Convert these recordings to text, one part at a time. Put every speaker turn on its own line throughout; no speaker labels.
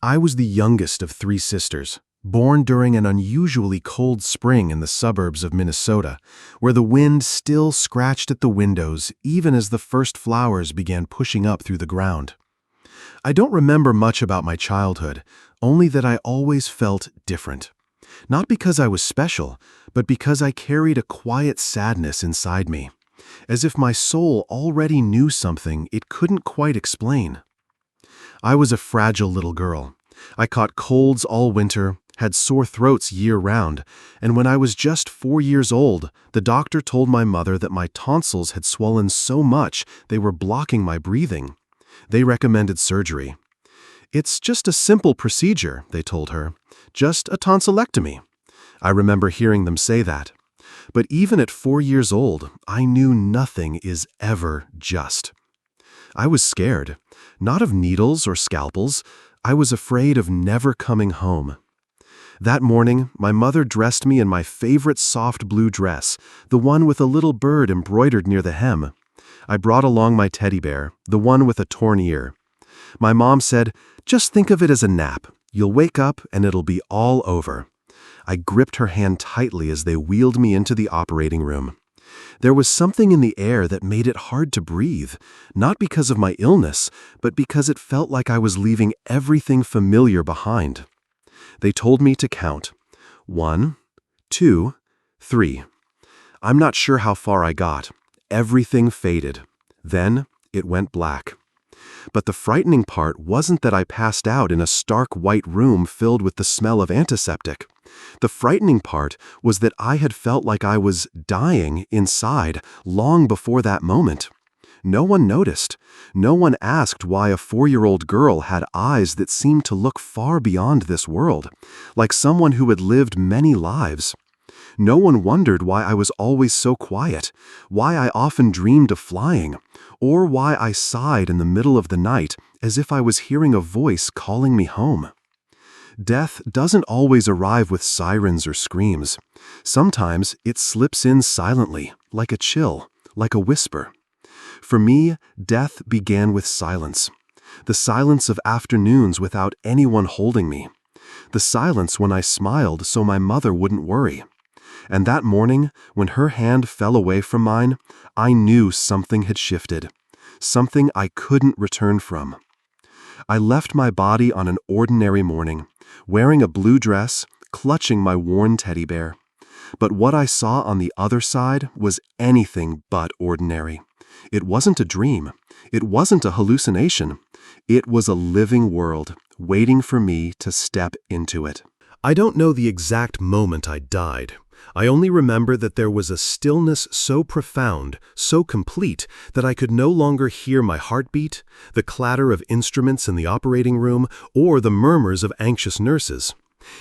I was the youngest of three sisters, born during an unusually cold spring in the suburbs of Minnesota, where the wind still scratched at the windows even as the first flowers began pushing up through the ground. I don't remember much about my childhood, only that I always felt different. Not because I was special, but because I carried a quiet sadness inside me, as if my soul already knew something it couldn't quite explain. I was a fragile little girl. I caught colds all winter, had sore throats year-round, and when I was just 4 years old, the doctor told my mother that my tonsils had swollen so much they were blocking my breathing. They recommended surgery. "It's just a simple procedure," they told her. "Just a tonsillectomy." I remember hearing them say that. But even at 4 years old, I knew nothing is ever just. I was scared, not of needles or scalpels. I was afraid of never coming home. That morning, my mother dressed me in my favorite soft blue dress, the one with a little bird embroidered near the hem. I brought along my teddy bear, the one with a torn ear. My mom said, "Just think of it as a nap. You'll wake up and it'll be all over." I gripped her hand tightly as they wheeled me into the operating room. There was something in the air that made it hard to breathe, not because of my illness, but because it felt like I was leaving everything familiar behind. They told me to count. 1, 2, 3. I'm not sure how far I got. Everything faded. Then it went black. But the frightening part wasn't that I passed out in a stark white room filled with the smell of antiseptic. The frightening part was that I had felt like I was dying inside long before that moment. No one noticed. No one asked why a 4-year-old girl had eyes that seemed to look far beyond this world, like someone who had lived many lives. No one wondered why I was always so quiet, why I often dreamed of flying, or why I sighed in the middle of the night as if I was hearing a voice calling me home. Death doesn't always arrive with sirens or screams. Sometimes it slips in silently, like a chill, like a whisper. For me, death began with silence. The silence of afternoons without anyone holding me. The silence when I smiled so my mother wouldn't worry. And that morning, when her hand fell away from mine, I knew something had shifted. Something I couldn't return from. I left my body on an ordinary morning, wearing a blue dress, clutching my worn teddy bear. But what I saw on the other side was anything but ordinary. It wasn't a dream. It wasn't a hallucination. It was a living world, waiting for me to step into it. I don't know the exact moment I died. I only remember that there was a stillness so profound, so complete, that I could no longer hear my heartbeat, the clatter of instruments in the operating room, or the murmurs of anxious nurses.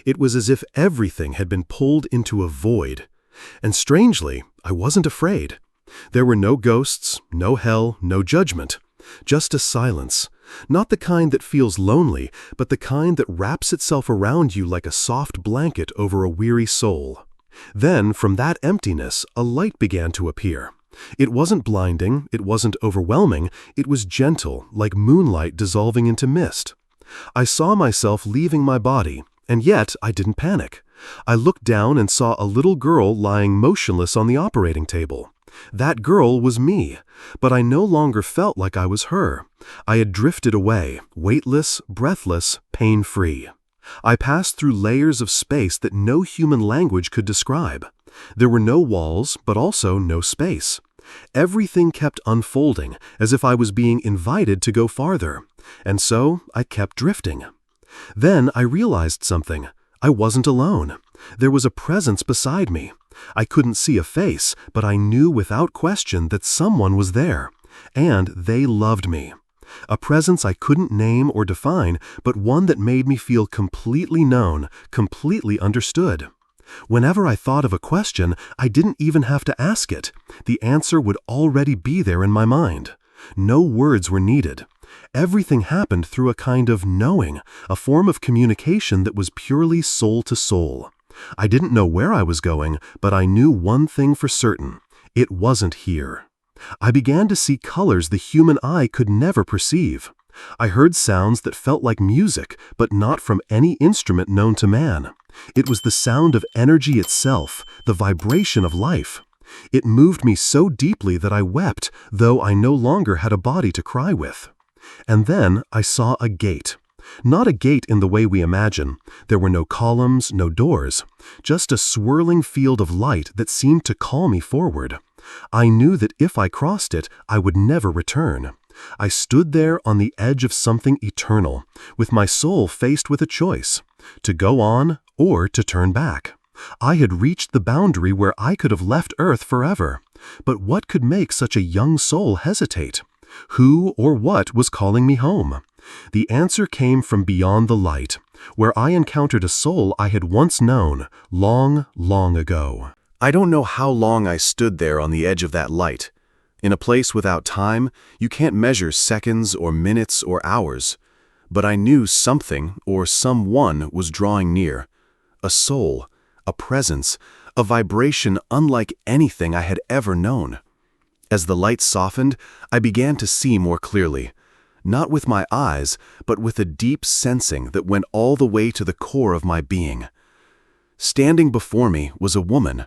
It was as if everything had been pulled into a void. And strangely, I wasn't afraid. There were no ghosts, no hell, no judgment. Just a silence. Not the kind that feels lonely, but the kind that wraps itself around you like a soft blanket over a weary soul. Then, from that emptiness, a light began to appear. It wasn't blinding, it wasn't overwhelming, it was gentle, like moonlight dissolving into mist. I saw myself leaving my body, and yet I didn't panic. I looked down and saw a little girl lying motionless on the operating table. That girl was me, but I no longer felt like I was her. I had drifted away, weightless, breathless, pain-free. I passed through layers of space that no human language could describe. There were no walls, but also no space. Everything kept unfolding, as if I was being invited to go farther. And so I kept drifting. Then I realized something. I wasn't alone. There was a presence beside me. I couldn't see a face, but I knew without question that someone was there. And they loved me. A presence I couldn't name or define, but one that made me feel completely known, completely understood. Whenever I thought of a question, I didn't even have to ask it. The answer would already be there in my mind. No words were needed. Everything happened through a kind of knowing, a form of communication that was purely soul to soul. I didn't know where I was going, but I knew one thing for certain. It wasn't here. I began to see colors the human eye could never perceive. I heard sounds that felt like music, but not from any instrument known to man. It was the sound of energy itself, the vibration of life. It moved me so deeply that I wept, though I no longer had a body to cry with. And then I saw a gate. Not a gate in the way we imagine. There were no columns, no doors. Just a swirling field of light that seemed to call me forward. I knew that if I crossed it, I would never return. I stood there on the edge of something eternal, with my soul faced with a choice, to go on or to turn back. I had reached the boundary where I could have left Earth forever. But what could make such a young soul hesitate? Who or what was calling me home? The answer came from beyond the light, where I encountered a soul I had once known, long, long ago. I don't know how long I stood there on the edge of that light. In a place without time, you can't measure seconds or minutes or hours. But I knew something or someone was drawing near. A soul, a presence, a vibration unlike anything I had ever known. As the light softened, I began to see more clearly. Not with my eyes, but with a deep sensing that went all the way to the core of my being. Standing before me was a woman.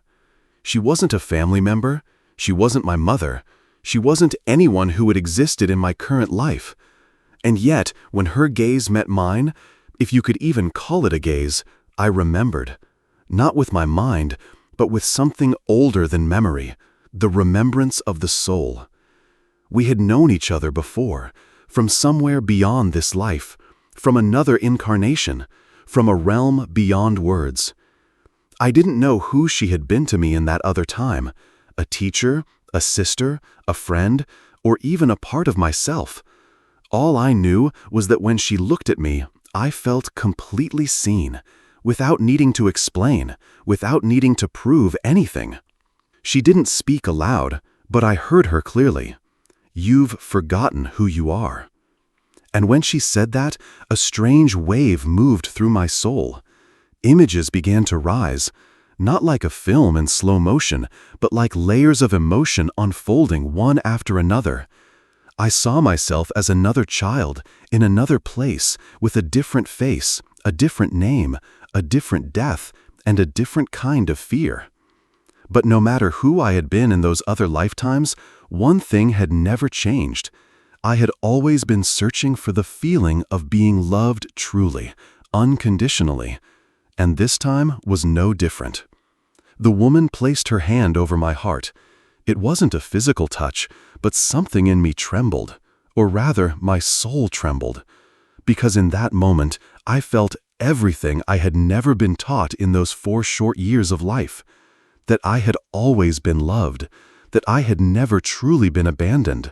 She wasn't a family member. She wasn't my mother. She wasn't anyone who had existed in my current life. And yet, when her gaze met mine, if you could even call it a gaze, I remembered. Not with my mind, but with something older than memory, the remembrance of the soul. We had known each other before, from somewhere beyond this life, from another incarnation, from a realm beyond words. I didn't know who she had been to me in that other time, a teacher, a sister, a friend, or even a part of myself. All I knew was that when she looked at me, I felt completely seen, without needing to explain, without needing to prove anything. She didn't speak aloud, but I heard her clearly. "You've forgotten who you are." And when she said that, a strange wave moved through my soul. Images began to rise, not like a film in slow motion, but like layers of emotion unfolding one after another. I saw myself as another child, in another place, with a different face, a different name, a different death, and a different kind of fear. But no matter who I had been in those other lifetimes, one thing had never changed. I had always been searching for the feeling of being loved truly, unconditionally, and this time was no different. The woman placed her hand over my heart. It wasn't a physical touch, but something in me trembled, or rather, my soul trembled, because in that moment I felt everything I had never been taught in those 4 short years of life, that I had always been loved, that I had never truly been abandoned,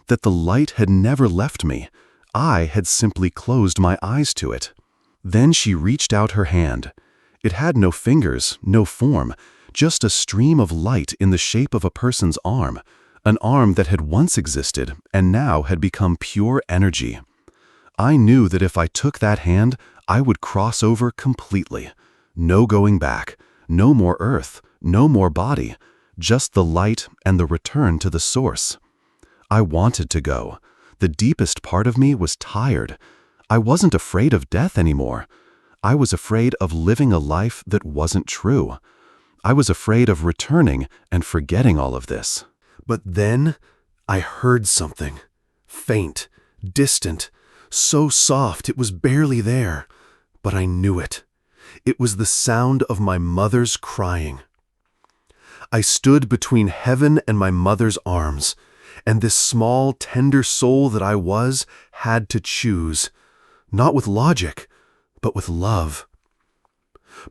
that the light had never left me. I had simply closed my eyes to it. Then she reached out her hand. It had no fingers, no form, just a stream of light in the shape of a person's arm, an arm that had once existed and now had become pure energy. I knew that if I took that hand, I would cross over completely. No going back, no more earth, no more body, just the light and the return to the source. I wanted to go. The deepest part of me was tired. I wasn't afraid of death anymore. I was afraid of living a life that wasn't true. I was afraid of returning and forgetting all of this. But then I heard something. Faint, distant, so soft it was barely there. But I knew it. It was the sound of my mother's crying. I stood between heaven and my mother's arms, and this small, tender soul that I was had to choose, not with logic, but with love.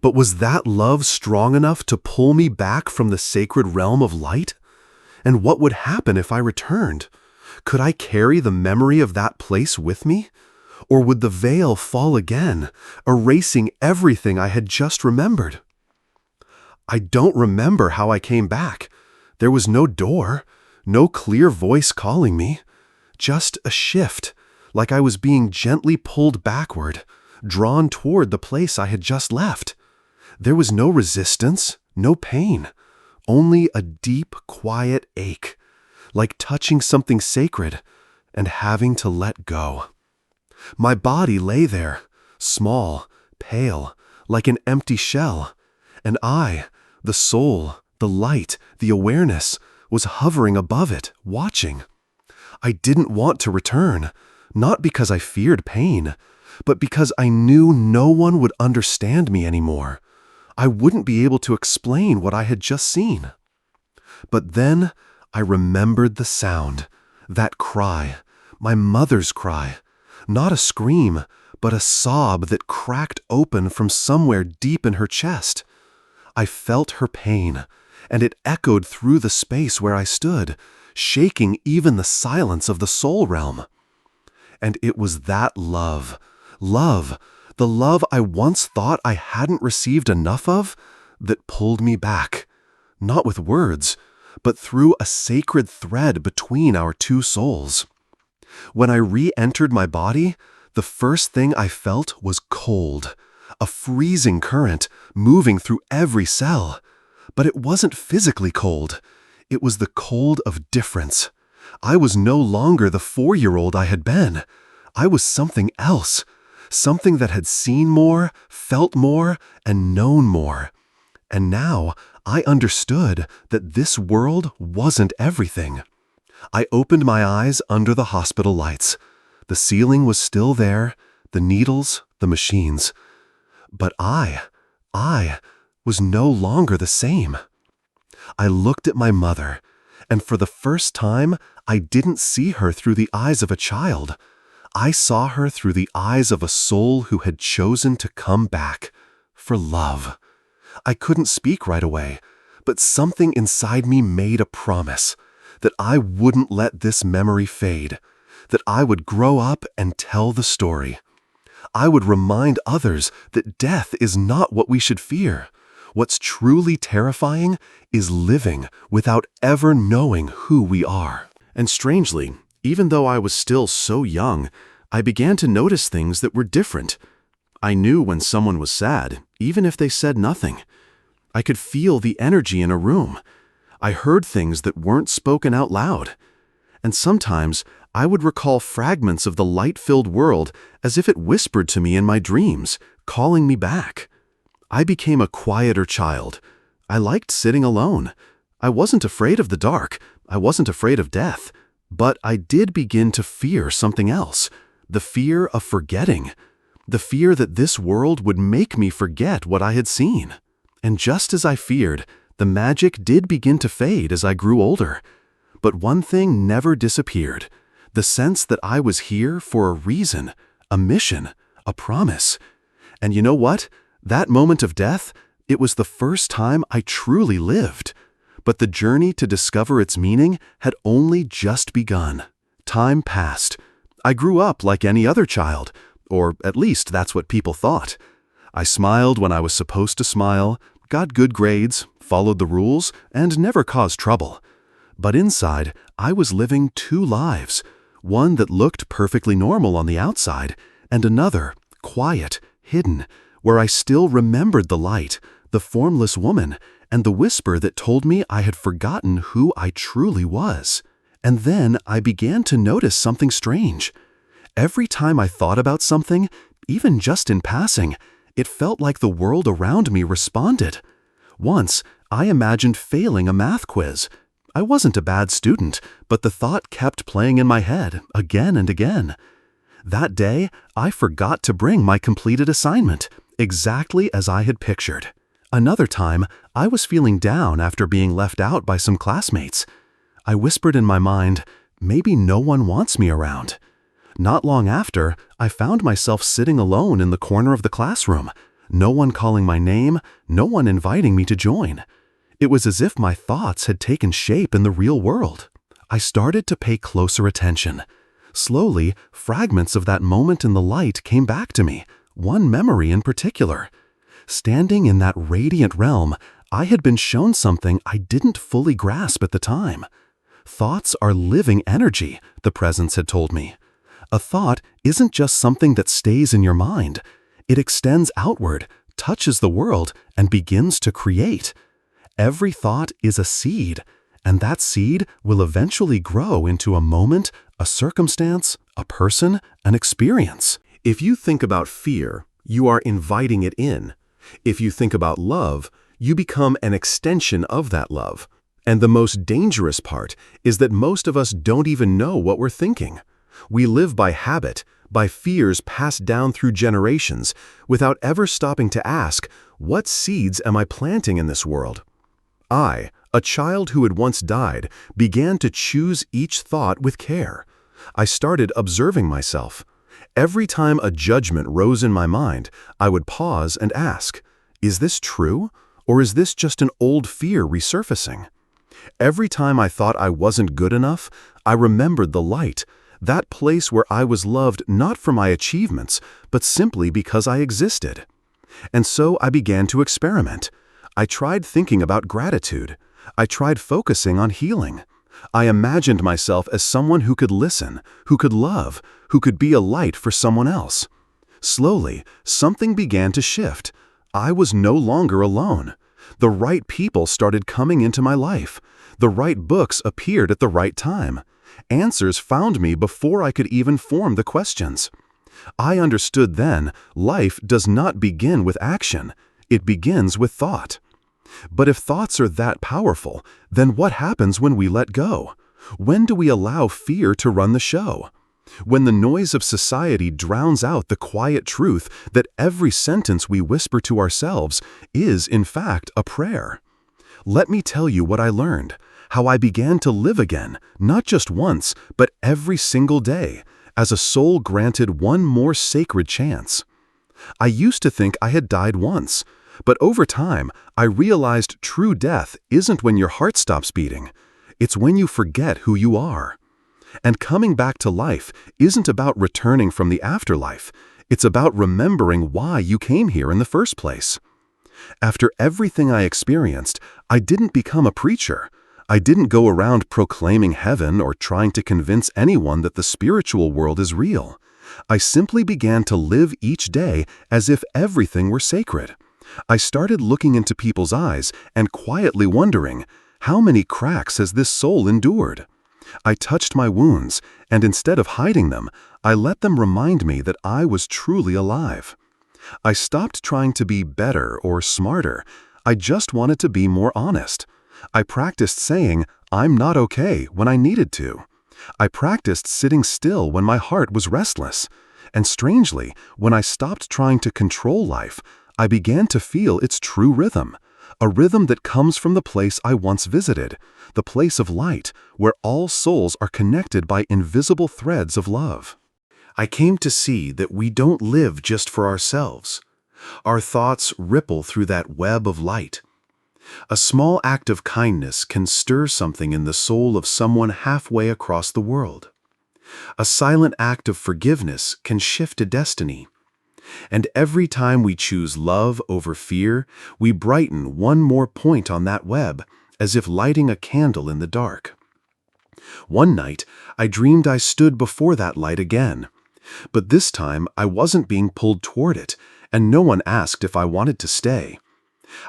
But was that love strong enough to pull me back from the sacred realm of light? And what would happen if I returned? Could I carry the memory of that place with me? Or would the veil fall again, erasing everything I had just remembered? I don't remember how I came back. There was no door, no clear voice calling me, just a shift, like I was being gently pulled backward, drawn toward the place I had just left. There was no resistance, no pain, only a deep, quiet ache, like touching something sacred and having to let go. My body lay there, small, pale, like an empty shell, and I, the soul, the light, the awareness, was hovering above it, watching. I didn't want to return, not because I feared pain, but because I knew no one would understand me anymore. I wouldn't be able to explain what I had just seen. But then I remembered the sound, that cry, my mother's cry, not a scream, but a sob that cracked open from somewhere deep in her chest. I felt her pain, and it echoed through the space where I stood, shaking even the silence of the soul realm. And it was that love, the love I once thought I hadn't received enough of, that pulled me back, not with words, but through a sacred thread between our two souls. When I re-entered my body, the first thing I felt was cold, a freezing current moving through every cell. But it wasn't physically cold. It was the cold of difference. I was no longer the 4-year-old I had been. I was something else, something that had seen more, felt more, and known more. And now I understood that this world wasn't everything. I opened my eyes under the hospital lights. The ceiling was still there, the needles, the machines. But I was no longer the same. I looked at my mother, and for the first time, I didn't see her through the eyes of a child. I saw her through the eyes of a soul who had chosen to come back for love. I couldn't speak right away, but something inside me made a promise that I wouldn't let this memory fade, that I would grow up and tell the story. I would remind others that death is not what we should fear. What's truly terrifying is living without ever knowing who we are. And strangely, even though I was still so young, I began to notice things that were different. I knew when someone was sad, even if they said nothing. I could feel the energy in a room. I heard things that weren't spoken out loud. And sometimes I would recall fragments of the light-filled world as if it whispered to me in my dreams, calling me back. I became a quieter child. I liked sitting alone. I wasn't afraid of the dark. I wasn't afraid of death. But I did begin to fear something else, the fear of forgetting, the fear that this world would make me forget what I had seen. And just as I feared, the magic did begin to fade as I grew older. But one thing never disappeared, the sense that I was here for a reason, a mission, a promise. And you know what? That moment of death, it was the first time I truly lived. But the journey to discover its meaning had only just begun. Time passed. I grew up like any other child, or at least that's what people thought. I smiled when I was supposed to smile, got good grades, followed the rules, and never caused trouble. But inside, I was living two lives, one that looked perfectly normal on the outside, and another, quiet, hidden, where I still remembered the light, the formless woman, and the whisper that told me I had forgotten who I truly was. And then I began to notice something strange. Every time I thought about something, even just in passing, it felt like the world around me responded. Once, I imagined failing a math quiz. I wasn't a bad student, but the thought kept playing in my head again and again. That day, I forgot to bring my completed assignment, exactly as I had pictured. Another time, I was feeling down after being left out by some classmates. I whispered in my mind, maybe no one wants me around. Not long after, I found myself sitting alone in the corner of the classroom, no one calling my name, no one inviting me to join. It was as if my thoughts had taken shape in the real world. I started to pay closer attention. Slowly, fragments of that moment in the light came back to me, one memory in particular. Standing in that radiant realm, I had been shown something I didn't fully grasp at the time. Thoughts are living energy, the presence had told me. A thought isn't just something that stays in your mind. It extends outward, touches the world, and begins to create. Every thought is a seed, And that seed will eventually grow into a moment, a circumstance, a person, an experience. If you think about fear, you are inviting it in. If you think about love, you become an extension of that love. And the most dangerous part is that most of us don't even know what we're thinking. We live by habit, by fears passed down through generations, without ever stopping to ask, what seeds am I planting in this world? I, a child who had once died, began to choose each thought with care. I started observing myself. Every time a judgment rose in my mind, I would pause and ask, is this true, or is this just an old fear resurfacing? Every time I thought I wasn't good enough, I remembered the light, that place where I was loved not for my achievements, but simply because I existed. And so I began to experiment. I tried thinking about gratitude. I tried focusing on healing. I imagined myself as someone who could listen, who could love, who could be a light for someone else. Slowly, something began to shift. I was no longer alone. The right people started coming into my life. The right books appeared at the right time. Answers found me before I could even form the questions. I understood then, life does not begin with action. It begins with thought. But if thoughts are that powerful, then what happens when we let go? When do we allow fear to run the show? When the noise of society drowns out the quiet truth that every sentence we whisper to ourselves is, in fact, a prayer. Let me tell you what I learned, how I began to live again, not just once, but every single day, as a soul granted one more sacred chance. I used to think I had died once, but over time, I realized true death isn't when your heart stops beating. It's when you forget who you are. And coming back to life isn't about returning from the afterlife. It's about remembering why you came here in the first place. After everything I experienced, I didn't become a preacher. I didn't go around proclaiming heaven or trying to convince anyone that the spiritual world is real. I simply began to live each day as if everything were sacred. I started looking into people's eyes and quietly wondering, how many cracks has this soul endured? I touched my wounds, and instead of hiding them, I let them remind me that I was truly alive. I stopped trying to be better or smarter. I just wanted to be more honest. I practiced saying, I'm not okay when I needed to. I practiced sitting still when my heart was restless. And strangely, when I stopped trying to control life, I began to feel its true rhythm. A rhythm that comes from the place I once visited, the place of light, where all souls are connected by invisible threads of love. I came to see that we don't live just for ourselves. Our thoughts ripple through that web of light. A small act of kindness can stir something in the soul of someone halfway across the world. A silent act of forgiveness can shift a destiny. And every time we choose love over fear, we brighten one more point on that web, as if lighting a candle in the dark. One night, I dreamed I stood before that light again. But this time, I wasn't being pulled toward it, and no one asked if I wanted to stay.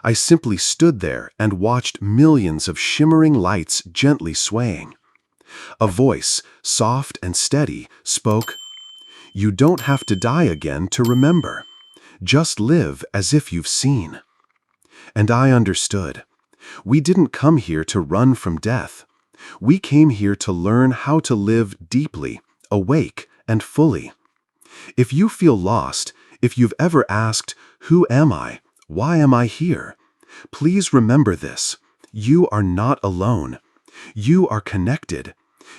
I simply stood there and watched millions of shimmering lights gently swaying. A voice, soft and steady, spoke, "You don't have to die again to remember. Just live as if you've seen." And I understood. We didn't come here to run from death. We came here to learn how to live deeply, awake, and fully. If you feel lost, if you've ever asked, "Who am I? Why am I here?" please remember this. You are not alone. You are connected.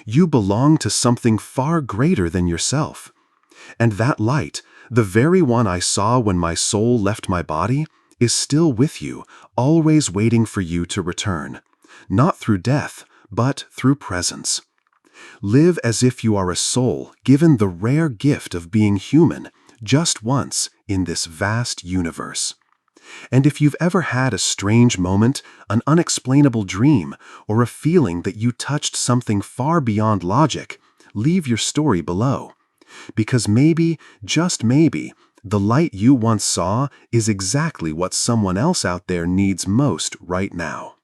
You belong to something far greater than yourself. And that light, the very one I saw when my soul left my body, is still with you, always waiting for you to return. Not through death, but through presence. Live as if you are a soul given the rare gift of being human, just once in this vast universe. And if you've ever had a strange moment, an unexplainable dream, or a feeling that you touched something far beyond logic, leave your story below. Because maybe, just maybe, the light you once saw is exactly what someone else out there needs most right now.